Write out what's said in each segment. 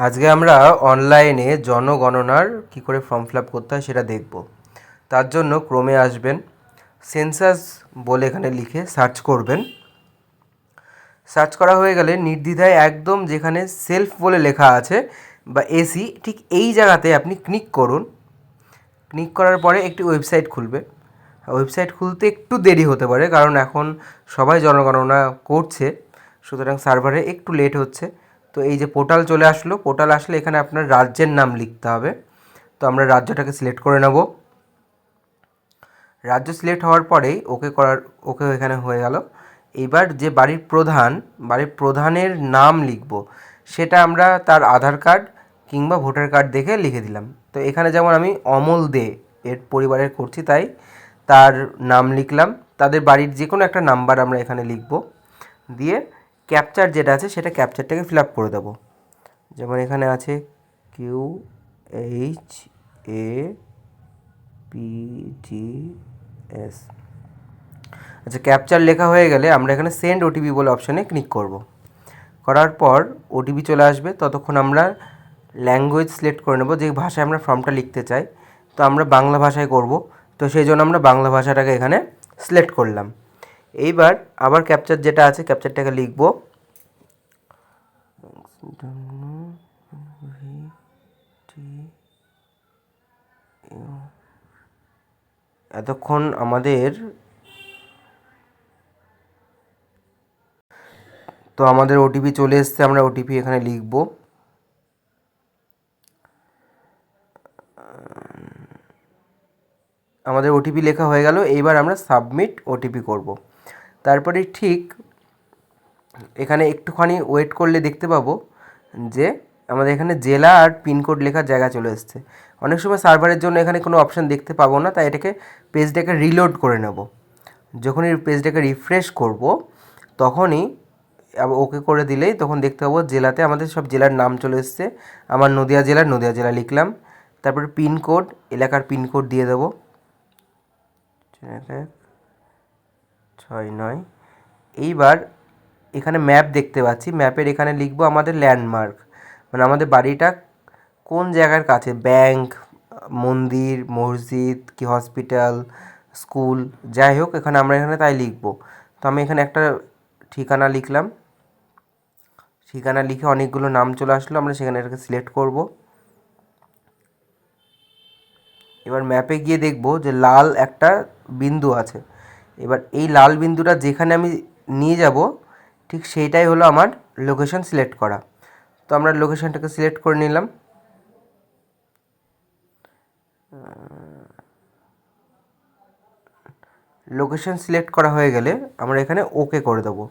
আজকে আমরা অনলাইনে জনগণনার কী করে ফর্ম ফিল আপ করতে হয় সেটা দেখব। তার জন্য ক্রোমে আসবেন, সেন্সাস বলে এখানে লিখে সার্চ করবেন। সার্চ করা হয়ে গেলে নির্দ্বিধায় একদম যেখানে সেলফ বলে লেখা আছে বা এসি, ঠিক এই জায়গাতে আপনি ক্লিক করুন। ক্লিক করার পরে একটি ওয়েবসাইট খুলবে। ওয়েবসাইট খুলতে একটু দেরি হতে পারে, কারণ এখন সবাই জনগণনা করছে, সুতরাং সার্ভারে একটু লেট হচ্ছে। তো এই যে পোর্টাল চলে আসলো, পোর্টাল আসলে এখানে আপনার রাজ্যের নাম লিখতে হবে। তো আমরা রাজ্যটাকে সিলেক্ট করে নেব। রাজ্য সিলেক্ট হওয়ার পরেই ওকে এখানে হয়ে গেল। এইবার যে বাড়ির প্রধানের নাম লিখব, সেটা আমরা তার আধার কার্ড কিংবা ভোটার কার্ড দেখে লিখে দিলাম। তো এখানে যেমন আমি অমল দে এর পরিবারের করছি, তাই তার নাম লিখলাম। তাদের বাড়ির যে কোনো একটা নাম্বার আমরা এখানে লিখব, দিয়ে ক্যাপচার যেটা আছে সেটা ক্যাপচারটাকে ফিল আপ করে দেবো। যেমন এখানে আছে QHAPGS। আচ্ছা, ক্যাপচার লেখা হয়ে গেলে আমরা এখানে সেন্ড ওটিপি বলে অপশানে ক্লিক করব। করার পর ওটিপি চলে আসবে। ততক্ষণ আমরা ল্যাঙ্গুয়েজ সিলেক্ট করে নেব, যে ভাষায় আমরা ফর্মটা লিখতে চাই। তো আমরা বাংলা ভাষায় করব, তো সেই জন্য আমরা বাংলা ভাষাটাকে এখানে সিলেক্ট করলাম। এইবার আবার ক্যাপচার যেটা আছে ক্যাপচারটাকে লিখব। এতক্ষণ আমাদের ওটিপি চলে এসছে, আমরা ওটিপি এখানে লিখব। আমাদের ওটিপি লেখা হয়ে গেল। এইবার আমরা সাবমিট ওটিপি করব। তারপরে ঠিক এখানে একটুখানি ওয়েট করলে দেখতে পাবো যে আমাদের এখানে জেলা আর পিনকোড লেখার জায়গা চলে এসছে। অনেক সময় সার্ভারের জন্য এখানে কোনো অপশান দেখতে পাবো না, তাই এটাকে পেজটাকে রিলোড করে নেব। যখনই পেজটাকে রিফ্রেশ করব, তখনই ওকে করে দিলেই তখন দেখতে পাবো জেলাতে আমাদের সব জেলার নাম চলে এসছে। আমার নদিয়া জেলা লিখলাম। তারপরে পিনকোড, এলাকার পিনকোড দিয়ে দেবো 69। এইবার এখানে ম্যাপ দেখতে পাচ্ছি, ম্যাপের এখানে লিখবো আমাদের ল্যান্ডমার্ক, মানে আমাদের বাড়িটা কোন জায়গার কাছে, ব্যাংক, মন্দির, মসজিদ কি হসপিটাল, স্কুল, যাই হোক এখানে তাই লিখবো। তো আমি এখানে একটা ঠিকানা লিখলাম। ঠিকানা লিখে অনেকগুলো নাম চলে আসলো, আমরা সেখানে এটাকে সিলেক্ট করব। এবার ম্যাপে গিয়ে দেখব যে লাল একটা বিন্দু আছে। এবার এই লাল বিন্দুটা যেখানে আমি নিয়ে যাব, ঠিক সেইটাই হলো আমার লোকেশন সিলেক্ট করা। তো আমরা লোকেশনটাকে সিলেক্ট করে নিলাম। লোকেশন সিলেক্ট করা হয়ে গেলে আমরা এখানে ওকে করে দেবো।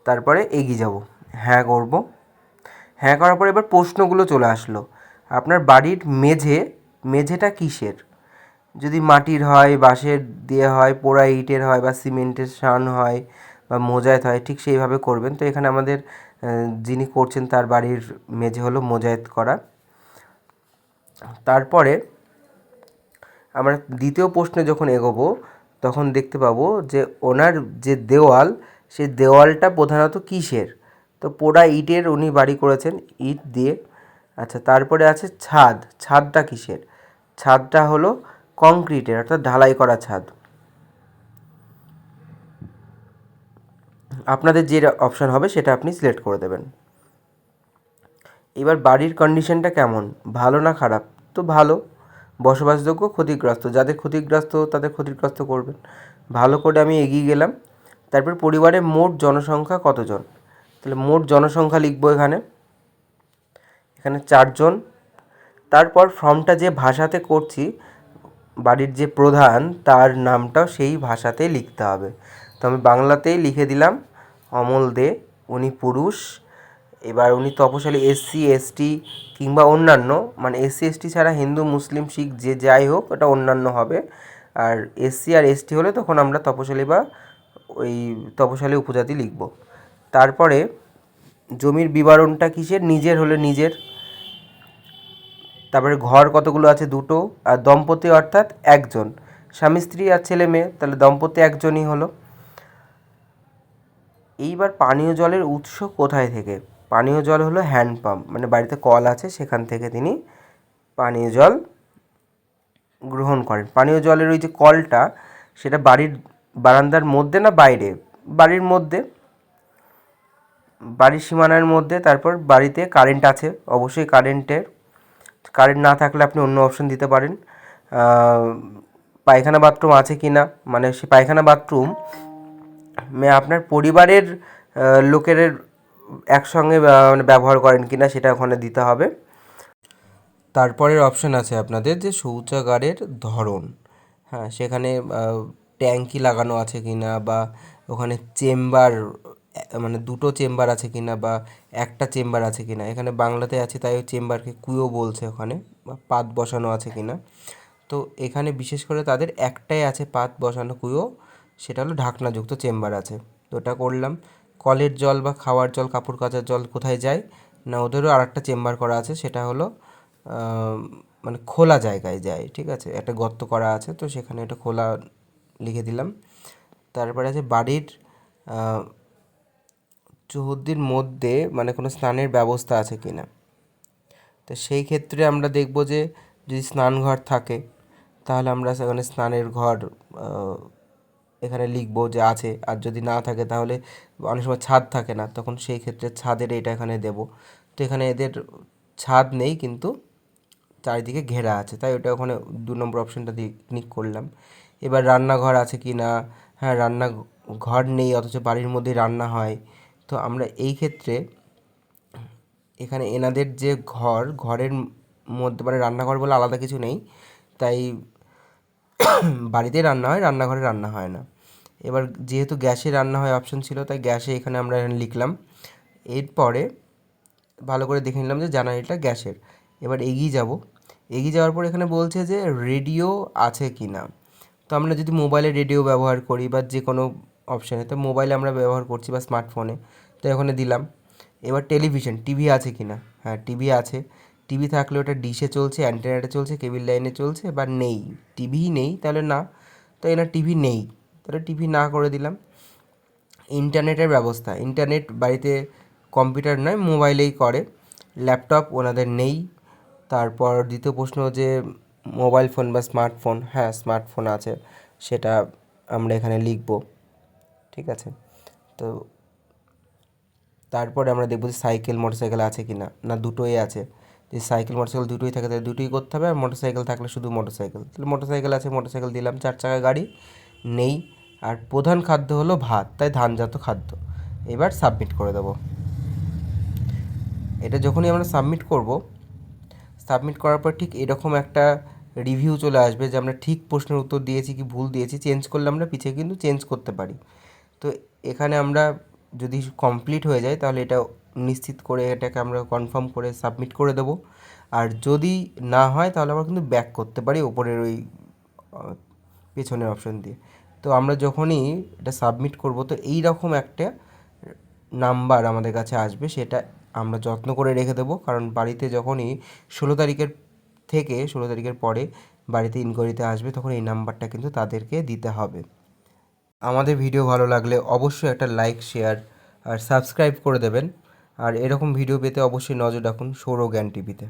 তারপরে এগিয়ে যাব, হ্যাঁ করব। হ্যাঁ করার পরে এবার প্রশ্নগুলো চলে আসলো। আপনার বাড়ির মেঝেটা কিসের? যদি মাটির হয়, বাঁশের দিয়ে হয়, পোড়া ইটের হয়, বা সিমেন্টের সান হয়, বা মোজায়েত হয়, ঠিক সেইভাবে করবেন। তো এখানে আমাদের যিনি করছেন তার বাড়ির মেঝে হলো মোজায়েত করা। তারপরে আমরা দ্বিতীয় প্রশ্নে যখন এগোবো, তখন দেখতে পাবো যে ওনার যে দেওয়াল, সেই দেওয়ালটা প্রধানত কিসের? তো পোড়া ইটের উনি বাড়ি করেছেন, ইট দিয়ে। আচ্ছা, তারপরে আছে ছাদটা কিসের? ছাদটা হলো কংক্রিটের, অর্থাৎ ঢালাই করা ছাদ। আপনাদের যে অপশান হবে সেটা আপনি সিলেক্ট করে দেবেন। এবার বাড়ির কন্ডিশনটা কেমন, ভালো না খারাপ? তো ভালো। বসবাসযোগ্য, ক্ষতিগ্রস্ত, যাদের ক্ষতিগ্রস্ত তাদের ক্ষতিগ্রস্ত করবেন। ভালো করে আমি এগিয়ে গেলাম। তারপর পরিবারে মোট জনসংখ্যা কতজন? তাহলে মোট জনসংখ্যা লিখবো এখানে 4 জন। তারপর ফর্মটা যে ভাষাতে করছি, বাড়ির যে প্রধান তার নামটাও সেই ভাষাতেই লিখতে হবে। তো আমি বাংলাতেই লিখে দিলাম অমল দে, উনি পুরুষ। এবার উনি তপশালী SC ST কিংবা অন্যান্য, মানে SC ST ছাড়া হিন্দু মুসলিম শিখ যে যাই হোক ওটা অন্যান্য হবে। আর SC আর ST হলে তখন আমরা তপশালী বা ওই তপশালী উপজাতি লিখব। তারপরে জমির বিবরণটা কিসের? নিজের হলে নিজের। তারপরে ঘর কতগুলো আছে? 2টো। আর দম্পতি অর্থাৎ একজন, স্বামী স্ত্রী আর ছেলে মেয়ে, তাহলে দম্পতি একজনই হলো। এইবার পানীয় জলের উৎস কোথায় থেকে? পানীয় জল হলো হ্যান্ড পাম্প, মানে বাড়িতে কল আছে সেখান থেকে তিনি পানীয় জল গ্রহণ করেন। পানীয় জলের ওই যে কলটা, সেটা বাড়ির বারান্দার মধ্যে না বাইরে? বাড়ির মধ্যে, বাড়ির সীমানার মধ্যে। তারপর বাড়িতে কারেন্ট আছে, অবশ্যই কারেন্ট না থাকলে আপনি অন্য অপশন দিতে পারেন। পায়খানা বাথরুম আছে কি না, মানে সে পায়খানা বাথরুম আপনার পরিবারের লোকের একসঙ্গে মানে ব্যবহার করেন কি না সেটা ওখানে দিতে হবে। তারপরের অপশান আছে আপনাদের যে শৌচাগারের ধরন, হ্যাঁ সেখানে ট্যাঙ্কি লাগানো আছে কি না, বা ওখানে চেম্বার মানে দুটো চেম্বার আছে কি না, বা একটা চেম্বার আছে কি না। এখানে বাংলাতে আছে তাই ওই চেম্বারকে কুয়ো বলছে, ওখানে পাত বসানো আছে কি না। তো এখানে বিশেষ করে তাদের একটাই আছে পাত বসানো কুয়ো, সেটা হলো ঢাকনাযুক্ত চেম্বার আছে, তো ওটা করলাম। কলের জল বা খাওয়ার জল, কাপড় কাচার জল কোথায় যায় না, ওদেরও আর একটা চেম্বার করা আছে, সেটা হলো মানে খোলা জায়গায় যায়, ঠিক আছে, একটা গর্ত করা আছে, তো সেখানে এটা খোলা লিখে দিলাম। তারপরে আছে বাড়ির চৌহদ্দির মধ্যে মানে কোনো স্নানের ব্যবস্থা আছে কি না। তো সেই ক্ষেত্রে আমরা দেখব যে যদি স্নানঘর থাকে তাহলে আমরা সেখানে স্নানের ঘর এখানে লিখবো যে আছে, আর যদি না থাকে তাহলে অনেক সময় ছাদ থাকে না, তখন সেই ক্ষেত্রে ছাদের এটা এখানে দেব। তো এখানে এদের ছাদ নেই কিন্তু চারিদিকে ঘেরা আছে, তাই ওটা ওখানে 2 নম্বর অপশানটা দিয়ে ক্লিক করলাম। এবার রান্নাঘর আছে কি না, হ্যাঁ রান্নাঘর নেই অথচ বাড়ির মধ্যেই রান্না হয়। তো আমরা এই ক্ষেত্রে এখানে এনাদের যে ঘরের মধ্যে মানে রান্নাঘর বলে আলাদা কিছু নেই, তাই বাড়িতেই রান্না হয়, রান্নাঘরে রান্না হয় না। এবার যেহেতু গ্যাসে রান্না হয় অপশন ছিল, তাই গ্যাসে এখানে আমরা লিখলাম। এরপরে ভালো করে দেখে নিলাম যে জ্বালানিটা গ্যাসের। এবার এগিয়ে যাওয়ার পর এখানে বলছে যে রেডিও আছে কি না। তো আমরা যদি মোবাইলে রেডিও ব্যবহার করি বা যে কোনো অপশানে, তো মোবাইলে আমরা ব্যবহার করছি বা স্মার্টফোনে, তো ওখানে দিলাম। এবার টেলিভিশন, টিভি আছে কি না, হ্যাঁ টিভি আছে। টিভি থাকলে ওটা ডিশে চলছে, অ্যান্টেনাতে চলছে, কেবল লাইনে চলছে, বা নেই, টিভিই নেই, তাহলে না। তো এনার টিভি নেই, তাহলে টিভি না করে দিলাম। ইন্টারনেটের ব্যবস্থা, ইন্টারনেট বাড়িতে কম্পিউটার নয় মোবাইলেই করে, ল্যাপটপ ওনাদের নেই। তারপর দ্বিতীয় প্রশ্ন যে মোবাইল ফোন বা স্মার্টফোন, হ্যাঁ স্মার্টফোন আছে, সেটা আমরা এখানে লিখব, ঠিক আছে। তো তারপরে আমরা দেখব যে সাইকেল মোটরসাইকেল আছে কি না, না দুটোই আছে। যদি সাইকেল মোটরসাইকেল দুটোই থাকে তাহলে দুটোই করতে হবে, আর মোটরসাইকেল থাকলে শুধু মোটরসাইকেল, তাহলে মোটরসাইকেল আছে, মোটরসাইকেল দিলাম। 4 চাকা গাড়ি নেই। আর প্রধান খাদ্য হলো ভাত, তাই ধানজাত খাদ্য। এবার সাবমিট করে দেবো। এটা যখনই আমরা সাবমিট করার পর ঠিক এরকম একটা রিভিউ চলে আসবে যে আমরা ঠিক প্রশ্নের উত্তর দিয়েছি কি ভুল দিয়েছি। চেঞ্জ করলে আমরা পিছিয়ে কিন্তু চেঞ্জ করতে পারি। তো এখানে আমরা যদি কমপ্লিট হয়ে যায় তাহলে এটা নিশ্চিত করে এটাকে আমরা কনফার্ম করে সাবমিট করে দেবো। আর যদি না হয় তাহলে আমরা কিন্তু ব্যাক করতে পারি ওপরের ওই পেছনের অপশন দিয়ে। তো আমরা যখনই এটা সাবমিট করব তো এই রকম একটা নাম্বার আমাদের কাছে আসবে, সেটা আমরা যত্ন করে রেখে দেবো, কারণ বাড়িতে যখনই 16 তারিখের পরে বাড়িতে ইনকোয়ারিতে আসবে তখন এই নাম্বারটা কিন্তু তাদেরকে দিতে হবে। আমাদের ভিডিও ভালো লাগলে অবশ্যই একটা লাইক, শেয়ার আর সাবস্ক্রাইব করে দেবেন। আর এরকম ভিডিও পেতে অবশ্যই নজর রাখুন সৌরজ্ঞান টিভিতে।